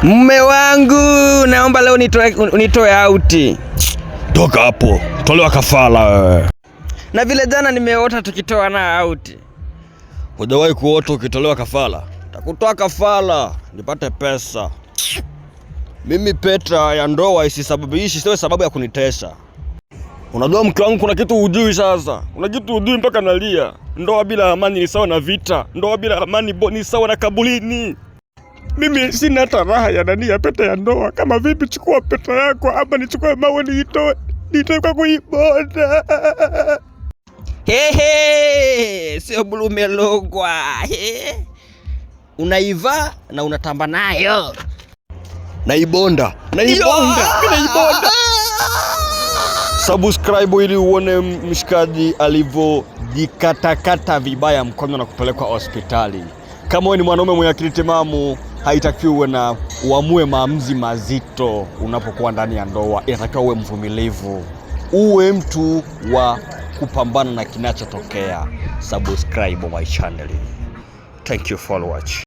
Mume wangu, naomba leo unitoe auti. Toka hapo, tolewa kafara. Na vile jana nimeota tukitoa na auti. Hujawahi kuota ukitolewa kafara? Takutoa kafara nipate pesa. Mimi Petra ya ndoa isisababishi, sio sababu ya kunitesa. Unajua mke wangu, kuna kitu hujui sasa. Kuna kitu hujui mpaka nalia. Ndoa bila amani ni sawa na vita. Ndoa bila amani ni sawa na kaburini. Mimi sina hata raha ya nani ya pete ya ndoa. Kama vipi, chukua pete yako ama nichukue mawe niitoe kwa kuibonda. Hehe, sio bulume logwa. Unaiva na unatamba nayo. Naibonda. Subscribe ili uone mshikaji alivyojikatakata vibaya mkono na kupelekwa hospitali. Kama wewe ni mwanaume mwenye akili timamu, haitakiwi uwe na uamue maamuzi mazito unapokuwa ndani ya ndoa. Inatakiwa uwe mvumilivu, uwe mtu wa kupambana na kinachotokea. Subscribe my channel. Thank you for watching.